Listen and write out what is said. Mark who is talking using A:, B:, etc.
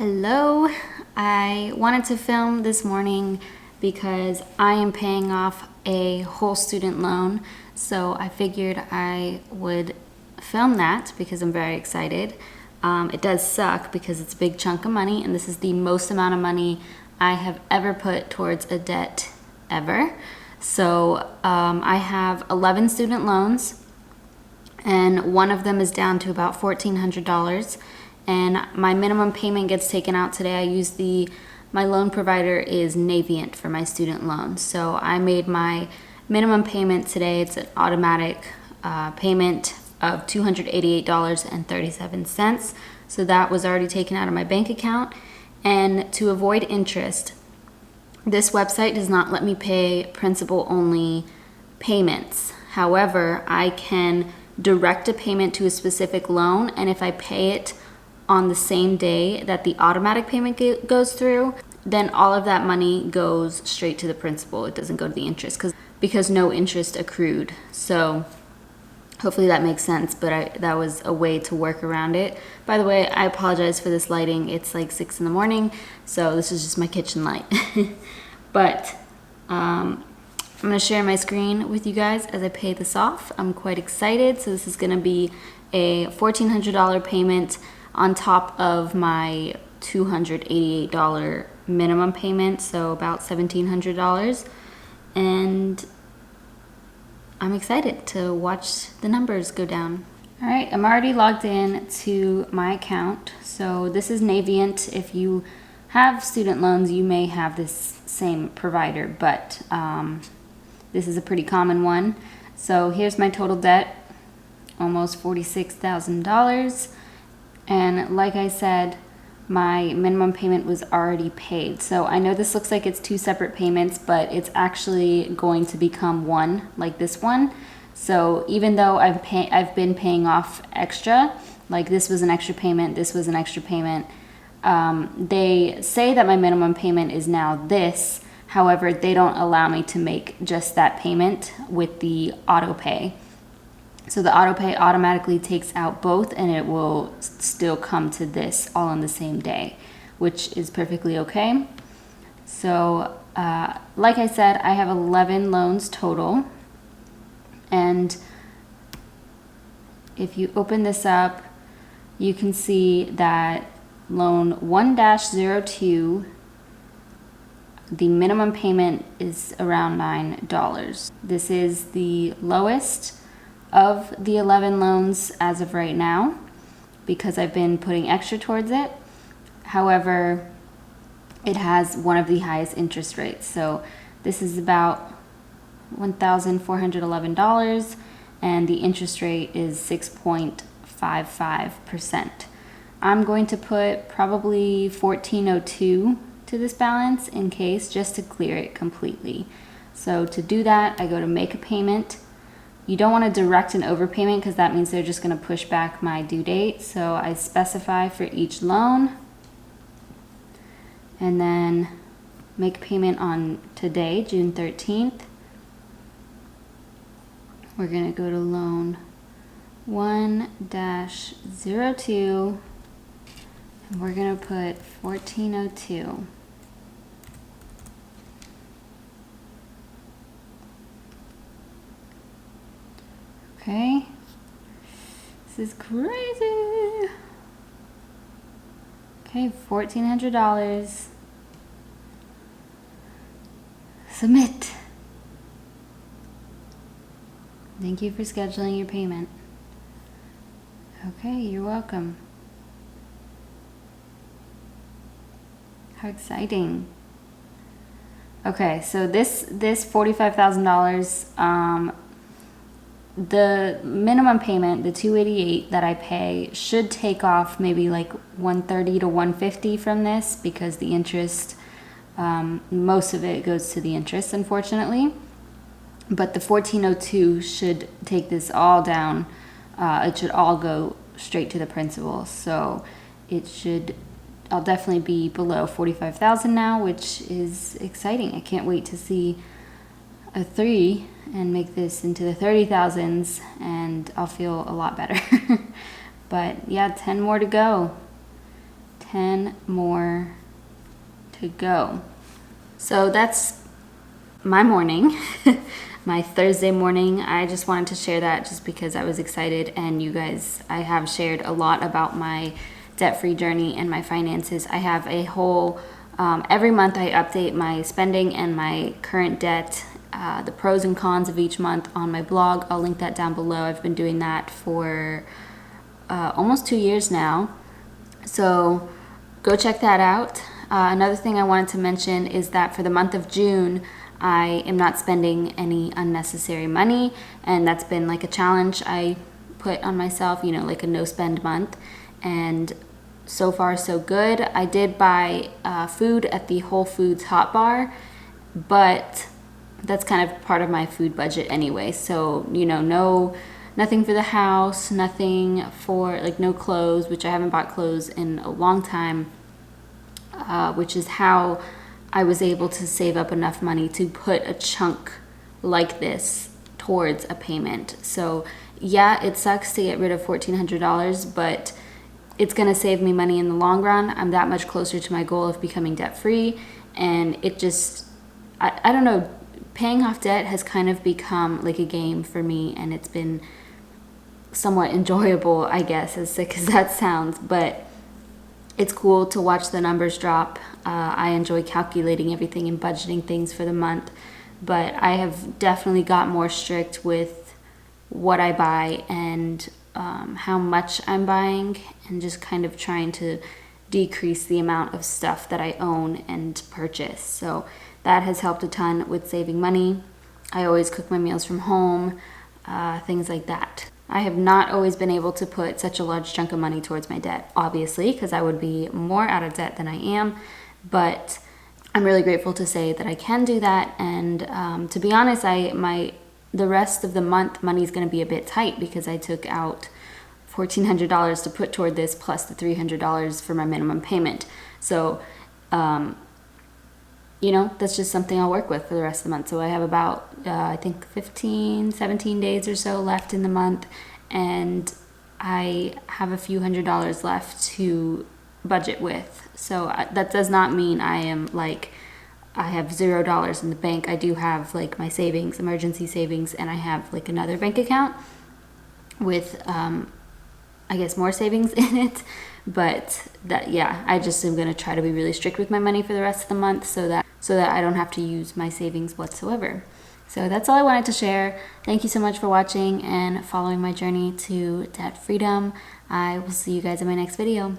A: Hello, I wanted to film this morning because I am paying off a whole student loan, so I figured I would film that because I'm very excited. It does suck because it's a big chunk of money, and this is the most amount of money I have ever put towards a debt ever. So I have 11 student loans, and one of them is down to about $1,400. And my minimum payment gets taken out today. I use my loan provider is Navient for my student loan. So I made my minimum payment today. It's an automatic payment of $288.37. So that was already taken out of my bank account. And to avoid interest, this website does not let me pay principal only payments. However, I can direct a payment to a specific loan, and if I pay it on the same day that the automatic payment goes through, then all of that money goes straight to the principal. It doesn't go to the interest because no interest accrued. So hopefully that makes sense, but that was a way to work around it. By the way, I apologize for this lighting. It's like 6 in the morning, so this is just my kitchen light. But I'm gonna share my screen with you guys as I pay this off. I'm quite excited. So this is gonna be a $1,400 payment on top of my $288 minimum payment, so about $1,700. And I'm excited to watch the numbers go down. All right, I'm already logged in to my account. So this is Navient. If you have student loans, you may have this same provider, but this is a pretty common one. So here's my total debt, almost $46,000. And like I said, my minimum payment was already paid. So I know this looks like it's two separate payments, but it's actually going to become one, like this one. So even though I've been paying off extra, like this was an extra payment, this was an extra payment, they say that my minimum payment is now this. However, they don't allow me to make just that payment with the auto pay. So the auto pay automatically takes out both, and it will still come to this all on the same day, which is perfectly okay. So like I said, I have 11 loans total. And if you open this up, you can see that loan 1-02, the minimum payment is around $9. This is the lowest of the 11 loans as of right now because I've been putting extra towards it. However, it has one of the highest interest rates. So this is about $1,411, and the interest rate is 6.55%. I'm going to put probably $1,402 to this balance in case, just to clear it completely. So to do that, I go to make a payment. You don't want to direct an overpayment because that means they're just going to push back my due date. So I specify for each loan and then make a payment on today, June 13th. We're going to go to loan 1-02 and we're going to put $1,402. Okay, this is crazy. Okay, $1,400. Submit. Thank you for scheduling your payment. Okay, you're welcome. How exciting. Okay, so this $45,000, the minimum payment, the $288 that I pay, should take off maybe like $130 to $150 from this because the interest, most of it goes to the interest, unfortunately. But the $1,402 should take this all down. It should all go straight to the principal. So I'll definitely be below $45,000 now, which is exciting. I can't wait to see a 3 and make this into the 30,000s, and I'll feel a lot better. But yeah, 10 more to go. 10 more to go. So that's my morning, my Thursday morning. I just wanted to share that just because I was excited, and you guys, I have shared a lot about my debt-free journey and my finances. I have a whole, every month I update my spending and my current debt, the pros and cons of each month on my blog. I'll link that down below. I've been doing that for almost 2 years now. So go check that out. Another thing I wanted to mention is that for the month of June, I am not spending any unnecessary money, and that's been like a challenge I put on myself, you know, like a no spend month, and so far so good. I did buy food at the Whole Foods Hot Bar, but that's kind of part of my food budget anyway, so you know, nothing for the house, nothing for, like, no clothes, which I haven't bought clothes in a long time, which is how I was able to save up enough money to put a chunk like this towards a payment. So yeah, it sucks to get rid of $1,400, but it's gonna save me money in the long run. I'm that much closer to my goal of becoming debt-free, and it just, I don't know, paying off debt has kind of become like a game for me, and it's been somewhat enjoyable, I guess, as sick as that sounds, but it's cool to watch the numbers drop. I enjoy calculating everything and budgeting things for the month, but I have definitely got more strict with what I buy and how much I'm buying, and just kind of trying to decrease the amount of stuff that I own and purchase. So that has helped a ton with saving money. I always cook my meals from home, things like that. I have not always been able to put such a large chunk of money towards my debt, obviously, because I would be more out of debt than I am, but I'm really grateful to say that I can do that. And to be honest, the rest of the month money is going to be a bit tight because I took out $1,400 to put toward this, plus the $300 for my minimum payment. So you know, that's just something I'll work with for the rest of the month. So I have about, I think 15, 17 days or so left in the month, and I have a few $100s left to budget with. So that does not mean I am like, I have $0 in the bank. I do have like my savings, emergency savings, and I have like another bank account with, I guess, more savings in it. But that, yeah, I just am going to try to be really strict with my money for the rest of the month so that I don't have to use my savings whatsoever. So that's all I wanted to share. Thank you so much for watching and following my journey to debt freedom. I will see you guys in my next video.